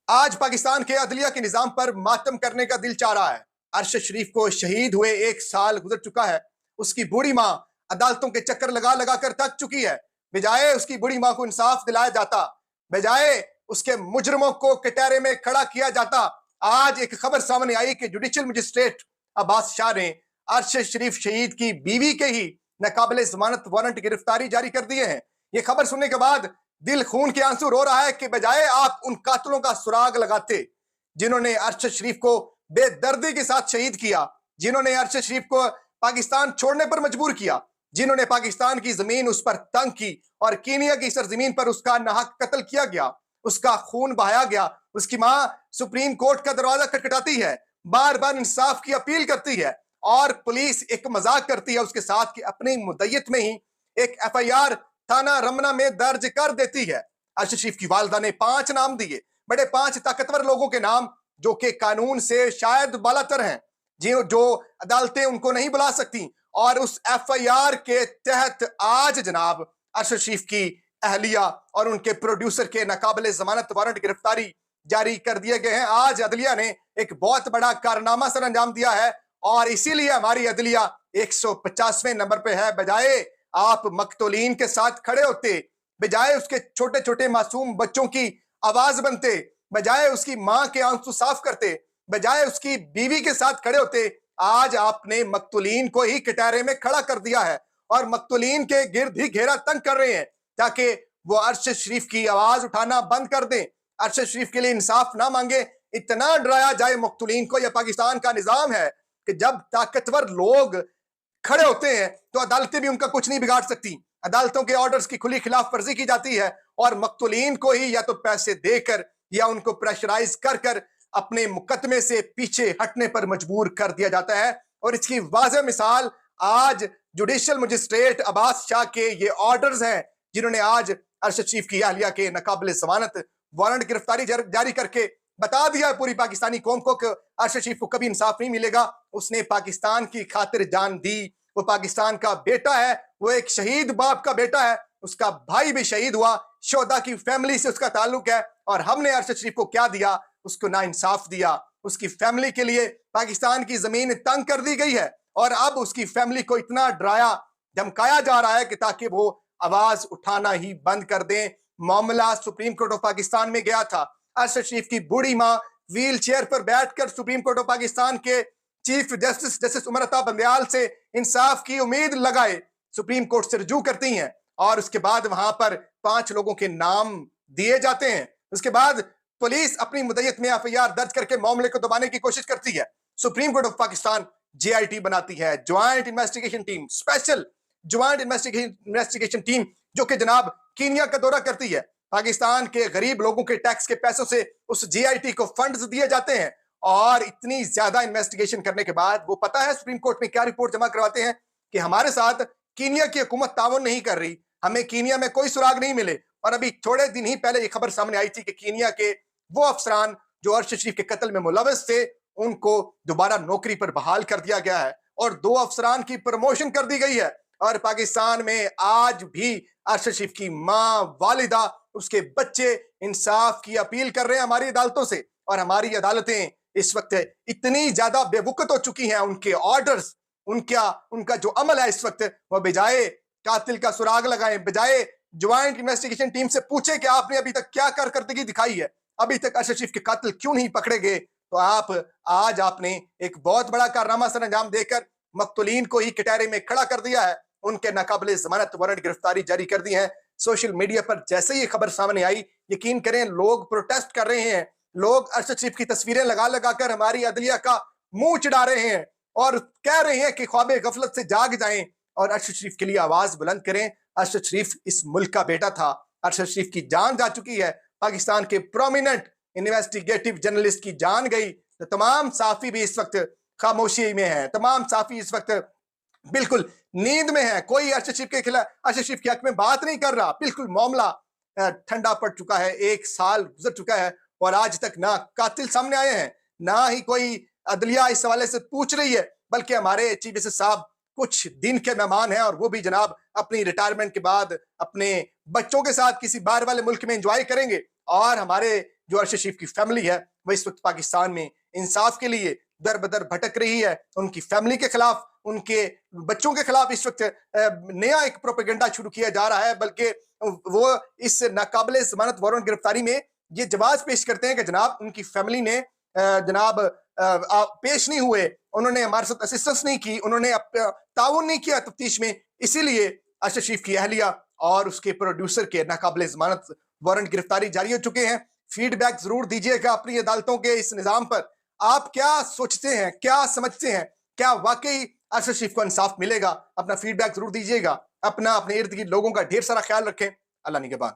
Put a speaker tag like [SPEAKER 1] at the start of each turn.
[SPEAKER 1] आज पाकिस्तान के अदलिया के निजाम पर मातम करने का दिल चाह रहा है। अरशद शरीफ को शहीद हुए 1 साल गुजर चुका है। उसकी बूढ़ी माँ अदालतों के चक्कर लगा लगा कर थक चुकी है। बजाय उसकी बूढ़ी माँ को इंसाफ दिलाया जाता, बजाय उसके मुजरमों को कटहरे में खड़ा किया जाता, आज एक खबर सामने आई कि जुडिशियल मजिस्ट्रेट अब्बास शाह ने अरशद शरीफ शहीद की बीवी के ही नाकाबिले जमानत वारंट गिरफ्तारी जारी कर दिए हैं। ये खबर सुनने के बाद दिल खून के आंसू रो रहा है कि बजाय आप उन कातलों का सुराग लगाते जिन्होंने अरशद शरीफ को बेदर्दी के साथ शहीद किया, जिन्होंने अरशद शरीफ को पाकिस्तान छोड़ने पर मजबूर किया, जिन्होंने पाकिस्तान की जमीन उस पर तंग की और कीनिया की सरजमीन पर उसका नाहक कत्ल किया गया, उसका खून बहाया गया। उसकी मां सुप्रीम कोर्ट का दरवाजा खटखटाती है, बार बार इंसाफ की अपील करती है और पुलिस एक मजाक करती है उसके साथ कि अपनी मुद्दत में ही एक FIR थाना रमना में दर्ज कर देती है। अरशद शरीफ की वालदा ने 5 नाम दिए, बड़े 5 ताकतवर लोगों के नाम जो कि कानून से शायद बालातर हैं, जो अदालतें उनको नहीं बुला सकती। और उस FIR के तहत आज जनाब अरशद शरीफ की अहलिया और उनके प्रोड्यूसर के नाकाबिले जमानत वारंट गिरफ्तारी जारी कर दिए गए हैं। आज अदलिया ने एक बहुत बड़ा कारनामा सर अंजाम दिया है और इसीलिए हमारी अदलिया 150वें नंबर पे है। बजाय आप मकतूलीन के साथ खड़े होते, बजाय उसके छोटे छोटे मासूम बच्चों की आवाज बनते, बजाय उसकी मां के आंसू साफ करते, बजाय उसकी बीवी के साथ खड़े होते, आज आपने मकतूलीन को ही कटहरे में खड़ा कर दिया है और मकतूलीन के गिर्द ही घेरा तंग कर रहे हैं ताकि वो अरशद शरीफ की आवाज उठाना बंद कर दें, अरशद शरीफ के लिए इंसाफ ना मांगे। इतना डराया जाए मकतूलीन को। यह पाकिस्तान का निजाम है कि जब ताकतवर लोग खड़े होते हैं तो अदालतें भी उनका कुछ नहीं बिगाड़ सकती। अदालतों के ऑर्डर्स की खुली खिलाफ वर्जी की जाती है और मकतूलीन को ही या तो पैसे देकर या उनको प्रेशराइज कर कर अपने मुकदमे से पीछे हटने पर मजबूर कर दिया जाता है। और इसकी वाज़ेह मिसाल आज जुडिशियल मजिस्ट्रेट अब्बास शाह के ये ऑर्डर्स हैं जिन्होंने आज अरशद शरीफ की अहलिया के नाकाबिले जमानत वारंट गिरफ्तारी जारी करके बता दिया पूरी पाकिस्तानी कौम को कि अरशद शरीफ को कभी इंसाफ नहीं मिलेगा। उसने पाकिस्तान की खातिर जान दी, वो पाकिस्तान का बेटा है, वो एक शहीद बाप का बेटा है, उसका भाई भी शहीद हुआ, शोहदा की फैमिली से उसका ताल्लुक है। और हमने अरशद शरीफ को क्या दिया? उसको ना इंसाफ दिया। उसकी फैमिली के लिए पाकिस्तान की जमीन तंग कर दी गई है और अब उसकी फैमिली को इतना डराया धमकाया जा रहा है कि ताकि वो आवाज उठाना ही बंद कर दें। मामला सुप्रीम कोर्ट ऑफ पाकिस्तान में गया था। अरशद शरीफ की बूढ़ी मां व्हील चेयर पर बैठकर सुप्रीम कोर्ट ऑफ पाकिस्तान के चीफ जस्टिस उमर अता बंदयाल से इंसाफ की उम्मीद लगाए सुप्रीम कोर्ट से रुजू करती हैं और उसके बाद वहां पर 5 लोगों के नाम दिए जाते हैं। उसके बाद पुलिस अपनी मुद्दत में FIR दर्ज करके मामले को दबाने की कोशिश करती है। Supreme court of Pakistan JIT बनाती है, joint investigation team, special joint investigation team, जो कि जनाब कीनिया का दौरा करती है। पाकिस्तान के गरीब लोगों के टैक्स के पैसों से उस JIT को फंड्स दिए जाते हैं और इतनी ज्यादा इन्वेस्टिगेशन करने के बाद वो पता है सुप्रीम कोर्ट में क्या रिपोर्ट जमा करवाते हैं कि हमारे साथ कीनिया की हुकूमत ताउन नहीं कर रही, हमें कीनिया में कोई सुराग नहीं मिले। और अभी थोड़े दिन ही पहले ये खबर सामने आई थी कि कीनिया के वो अफसरान जो अरशद शरीफ के कत्ल में मुलव्वस थे उनको दोबारा नौकरी पर बहाल कर दिया गया है और 2 अफसरान की प्रमोशन कर दी गई है। और पाकिस्तान में आज भी अरशद शरीफ की मां, वालिदा, उसके बच्चे इंसाफ की अपील कर रहे हैं हमारी अदालतों से। और हमारी अदालतें इस वक्त इतनी ज्यादा बेवकूफ हो चुकी हैं, उनके ऑर्डर्स, उनका जो अमल है इस वक्त, वह बजाय कातिल का सुराग लगाए, बजाय ज्वाइंट इन्वेस्टिगेशन टीम से पूछे कि आपने अभी तक क्या कारकर्दगी दिखाई है, अभी तक अरशद शरीफ के कातिल क्यों नहीं पकड़े गए, तो आज आपने एक बहुत बड़ा कारनामा सर अंजाम देकर मकतूलीन को ही कटहरे में खड़ा कर दिया है, उनके नाकाबिले जमानत वारंट गिरफ्तारी जारी कर दी है। सोशल मीडिया पर जैसे ही खबर सामने आई, यकीन करें लोग प्रोटेस्ट कर रहे हैं, लोग अरशद शरीफ की तस्वीरें लगा लगा कर हमारी अदलिया का मुंह चिढ़ा रहे हैं और कह रहे हैं कि ख्वाबे गफलत से जाग जाएं और अरशद शरीफ के लिए आवाज बुलंद करें। अरशद शरीफ इस मुल्क का बेटा था, अरशद शरीफ की जान जा चुकी है, पाकिस्तान के प्रोमिनेंट इन्वेस्टिगेटिव जर्नलिस्ट की जान गई, तो तमाम साफी भी इस वक्त खामोशी में है, तमाम साफी इस वक्त बिल्कुल नींद में है। कोई अरशद शरीफ के खिलाफ, अरशद शरीफ के हक में बात नहीं कर रहा। बिल्कुल मामला ठंडा पड़ चुका है, 1 साल गुजर चुका है और आज तक ना कातिल सामने आए हैं, ना ही कोई अदलिया इस हवाले से पूछ रही है, बल्कि हमारे चीफ जस्टिस साहब कुछ दिन के मेहमान हैं और वो भी जनाब अपनी रिटायरमेंट के बाद अपने बच्चों के साथ किसी बाहर वाले मुल्क में एंजॉय करेंगे और हमारे जो अरशद शरीफ की फैमिली है वह इस वक्त पाकिस्तान में इंसाफ के लिए दर बदर भटक रही है। उनकी फैमिली के खिलाफ, उनके बच्चों के खिलाफ इस वक्त नया एक प्रोपेगेंडा शुरू किया जा रहा है, बल्कि वो इस नाकाबिले जमानत वारंट गिरफ्तारी में ये जवाब पेश करते हैं कि जनाब उनकी फैमिली ने जनाब पेश नहीं हुए, उन्होंने हमारे साथ असिस्टेंस नहीं की, उन्होंने ताउन नहीं किया तफ्तीश में, इसीलिए अरशद शरीफ की अहलिया और उसके प्रोड्यूसर के नाकाबिले जमानत वारंट गिरफ्तारी जारी हो चुके हैं। फीडबैक जरूर दीजिएगा अपनी अदालतों के इस निजाम पर। आप क्या सोचते हैं, क्या समझते हैं, क्या वाकई अरशद शरीफ को इंसाफ मिलेगा? अपना फीडबैक जरूर दीजिएगा। अपने इर्द गिर्द लोगों का ढेर सारा ख्याल रखें। अल्लाह निगहबान।